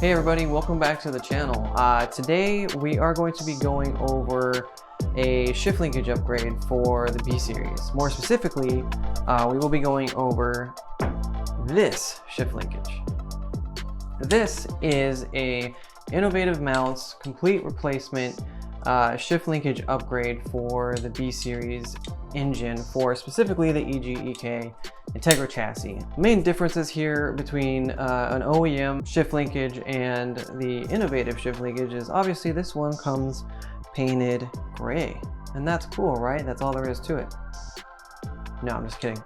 Hey everybody, welcome back to the channel. Today we are going to be going over a shift linkage upgrade for the B series. More specifically, we will be going over this shift linkage. This is a innovative mounts complete replacement shift linkage upgrade for the B series engine for specifically the EK Integra chassis. Main differences here between an OEM shift linkage and the innovative shift linkage is obviously this one comes painted gray, and that's cool, right? That's all there is to it. No, I'm just kidding.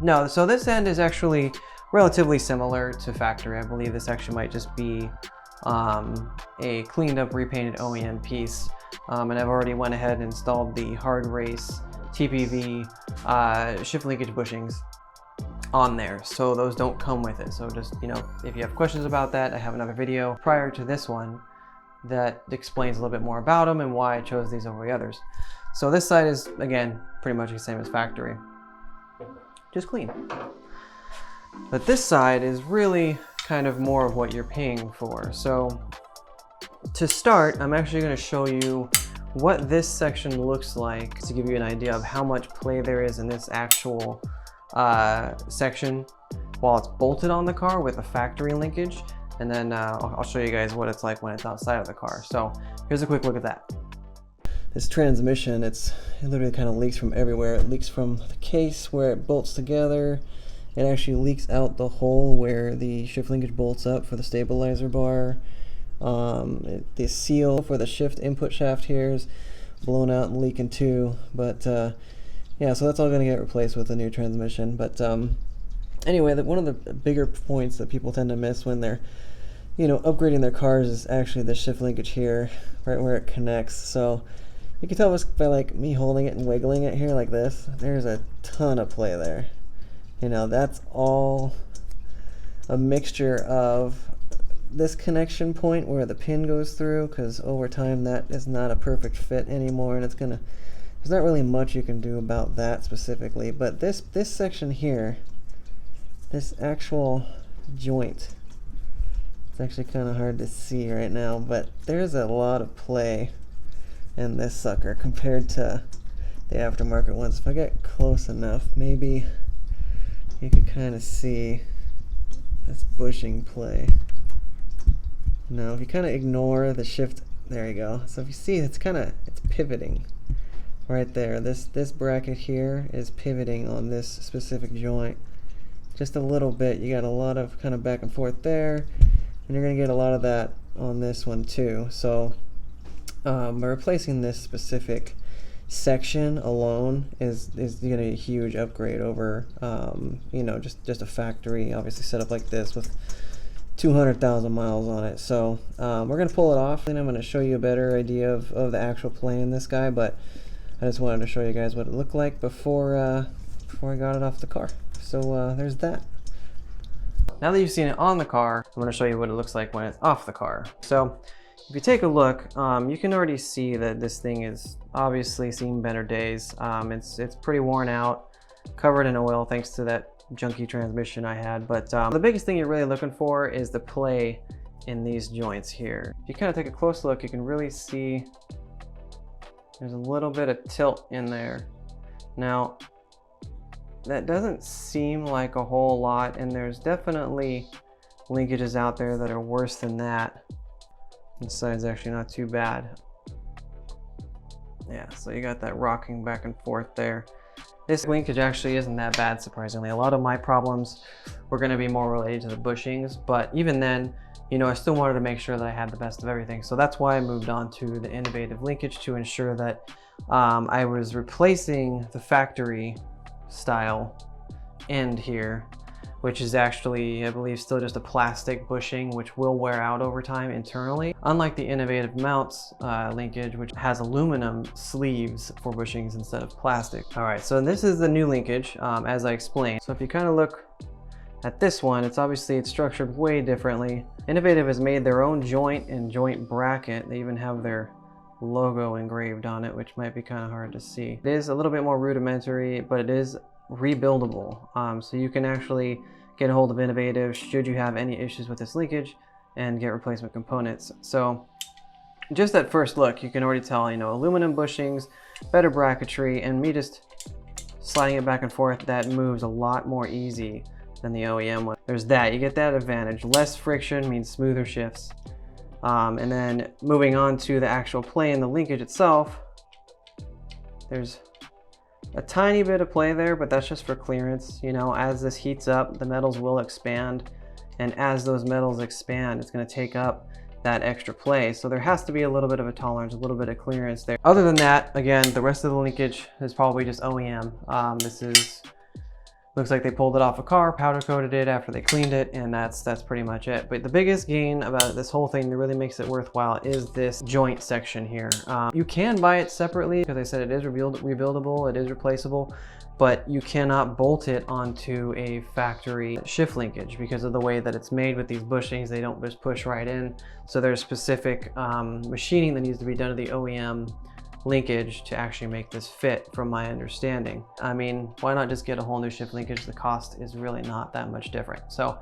No, so this end is actually relatively similar to factory. I believe this actually might just be a cleaned up repainted OEM piece, and I've already went ahead and installed the hard race TPV shift linkage bushings on there, so those don't come with it. So just, you know, if you have questions about that, I have another video prior to this one that explains a little bit more about them and why I chose these over the others. So this side is, again, pretty much the same as factory, just clean. But this side is really kind of more of what you're paying for. So to start, I'm actually going to show you what this section looks like to give you an idea of how much play there is in this actual section while it's bolted on the car with a factory linkage, and then I'll show you guys what it's like when it's outside of the car. So here's a quick look at that. This transmission, it literally kind of leaks from everywhere. It leaks from the case where it bolts together. It actually leaks out the hole where the shift linkage bolts up for the stabilizer bar. The seal for the shift input shaft here is blown out and leaking too, but yeah, so that's all going to get replaced with a new transmission. But anyway, one of the bigger points that people tend to miss when they're, you know, upgrading their cars is actually the shift linkage here, right where it connects. So you can tell just by like me holding it and wiggling it here like this, there's a ton of play there. You know, that's all a mixture of this connection point where the pin goes through, because over time that is not a perfect fit anymore, and there's not really much you can do about that specifically. But this section here, this actual joint, it's actually kind of hard to see right now, but there's a lot of play in this sucker compared to the aftermarket ones. If I get close enough, maybe you could kind of see this bushing play. Now if you kind of ignore the shift, there you go. So if you see, it's pivoting right there. This bracket here is pivoting on this specific joint just a little bit. You got a lot of kind of back and forth there, and you're going to get a lot of that on this one too. So by replacing this specific section alone is going to be a huge upgrade over you know, just a factory obviously set up like this with 200,000 miles on it. So we're going to pull it off, and I'm going to show you a better idea of the actual play in this guy, but I just wanted to show you guys what it looked like before I got it off the car. So there's that. Now that you've seen it on the car, I'm going to show you what it looks like when it's off the car. So if you take a look, you can already see that this thing is obviously seen better days. It's pretty worn out, covered in oil thanks to that junky transmission I had. But the biggest thing you're really looking for is the play in these joints here. If you kind of take a close look, you can really see there's a little bit of tilt in there. Now that doesn't seem like a whole lot, and there's definitely linkages out there that are worse than that. This side's actually not too bad. Yeah, so you got that rocking back and forth there. This linkage actually isn't that bad, surprisingly. A lot of my problems were going to be more related to the bushings, but even then, you know, I still wanted to make sure that I had the best of everything. So that's why I moved on to the innovative linkage, to ensure that I was replacing the factory style end here, which is actually, I believe, still just a plastic bushing, which will wear out over time internally. Unlike the innovative mounts linkage, which has aluminum sleeves for bushings instead of plastic. All right, so this is the new linkage, as I explained. So if you kind of look at this one, it's structured way differently. Innovative has made their own joint and joint bracket. They even have their logo engraved on it, which might be kind of hard to see. It is a little bit more rudimentary, but it is rebuildable. So you can actually get a hold of Innovative should you have any issues with this linkage. and get replacement components. So just at first look, you can already tell, you know, aluminum bushings, better bracketry, and me just sliding it back and forth, that moves a lot more easy than the OEM one. There's that, you get that advantage. Less friction means smoother shifts. And then moving on to the actual play in the linkage itself, there's a tiny bit of play there, but that's just for clearance. You know, as this heats up, the metals will expand, and as those metals expand, it's going to take up that extra play. So there has to be a little bit of a tolerance, a little bit of clearance there. Other than that, again, the rest of the linkage is probably just OEM. This is, looks like they pulled it off a car, powder coated it after they cleaned it, and that's pretty much it. But the biggest gain about this whole thing that really makes it worthwhile is this joint section here. You can buy it separately, because I said it is rebuildable, it is replaceable, but you cannot bolt it onto a factory shift linkage because of the way that it's made with these bushings. They don't just push right in. So there's specific machining that needs to be done to the OEM linkage to actually make this fit, from my understanding. I mean, why not just get a whole new shift linkage? The cost is really not that much different. So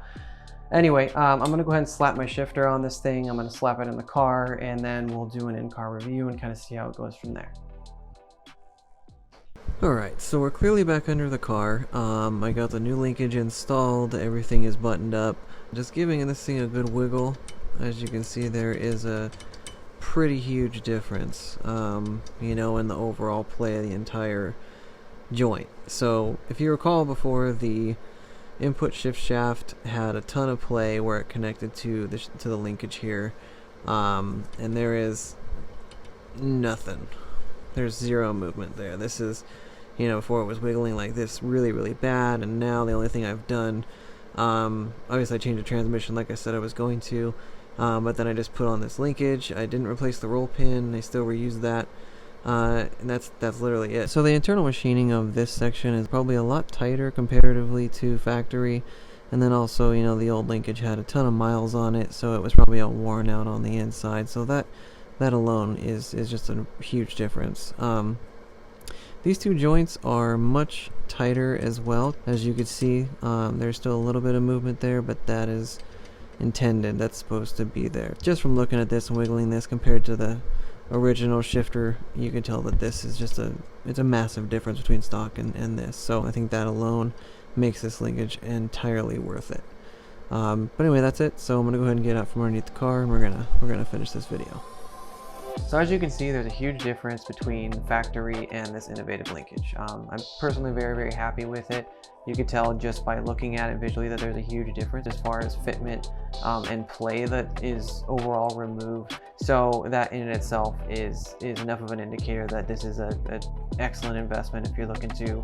anyway, I'm gonna go ahead and slap my shifter on this thing. I'm gonna slap it in the car, and then we'll do an in-car review and kind of see how it goes from there. Alright, so we're clearly back under the car. I got the new linkage installed, everything is buttoned up. Just giving this thing a good wiggle. As you can see, there is a pretty huge difference, you know, in the overall play of the entire joint. So if you recall before, the input shift shaft had a ton of play where it connected to the linkage here, and there is nothing. There's zero movement there. This is, you know, before it was wiggling like this really bad, and now the only thing I've done, obviously I changed the transmission like I said I was going to, but then I just put on this linkage. I didn't replace the roll pin, I still reused that, and that's literally it. So the internal machining of this section is probably a lot tighter comparatively to factory, and then also, you know, the old linkage had a ton of miles on it, so it was probably all worn out on the inside, so that alone is just a huge difference. These two joints are much tighter as well. As you can see, there's still a little bit of movement there, but that is intended. That's supposed to be there. Just from looking at this and wiggling this compared to the original shifter, you can tell that this is just it's a massive difference between stock and this. So I think that alone makes this linkage entirely worth it. But anyway, that's it. So I'm gonna go ahead and get out from underneath the car, and we're gonna finish this video. So as you can see, there's a huge difference between factory and this innovative linkage. I'm personally very happy with it. You can tell just by looking at it visually that there's a huge difference as far as fitment and play that is overall removed. So that in itself is enough of an indicator that this is an excellent investment if you're looking to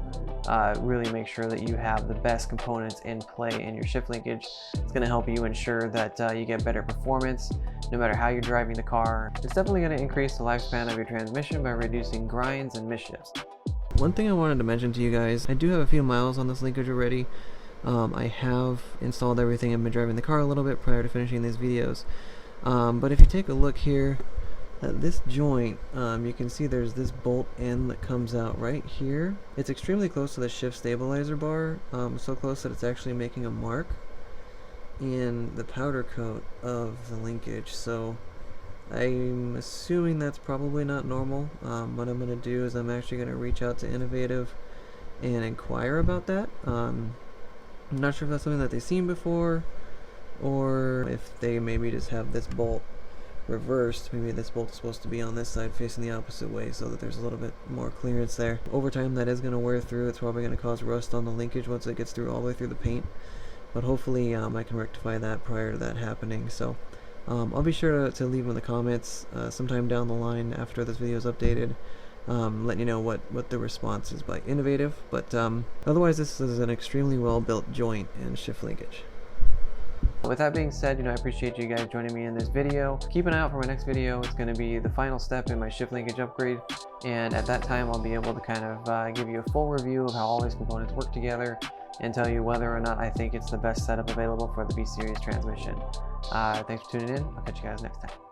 really make sure that you have the best components in play in your shift linkage. It's going to help you ensure that you get better performance no matter how you're driving the car. It's definitely going to increase the lifespan of your transmission by reducing grinds and misshifts. One thing I wanted to mention to you guys, I do have a few miles on this linkage already. I have installed everything and been driving the car a little bit prior to finishing these videos. But if you take a look here at this joint, you can see there's this bolt end that comes out right here. It's extremely close to the shift stabilizer bar, so close that it's actually making a mark in the powder coat of the linkage. So I'm assuming that's probably not normal. What I'm going to do is I'm actually going to reach out to Innovative and inquire about that. I'm not sure if that's something that they've seen before, or if they maybe just have this bolt reversed. Maybe this bolt is supposed to be on this side facing the opposite way so that there's a little bit more clearance there. Over time that is going to wear through. It's probably going to cause rust on the linkage once it gets through all the way through the paint, but hopefully I can rectify that prior to that happening. So I'll be sure to leave in the comments sometime down the line after this video is updated, let you know what the response is by Innovative. But otherwise, this is an extremely well built joint and shift linkage. With that being said, I appreciate you guys joining me in this video. Keep an eye out for my next video. It's going to be the final step in my shift linkage upgrade, and at that time I'll be able to kind of give you a full review of how all these components work together and tell you whether or not I think it's the best setup available for the B-Series transmission. Thanks for tuning in. I'll catch you guys next time.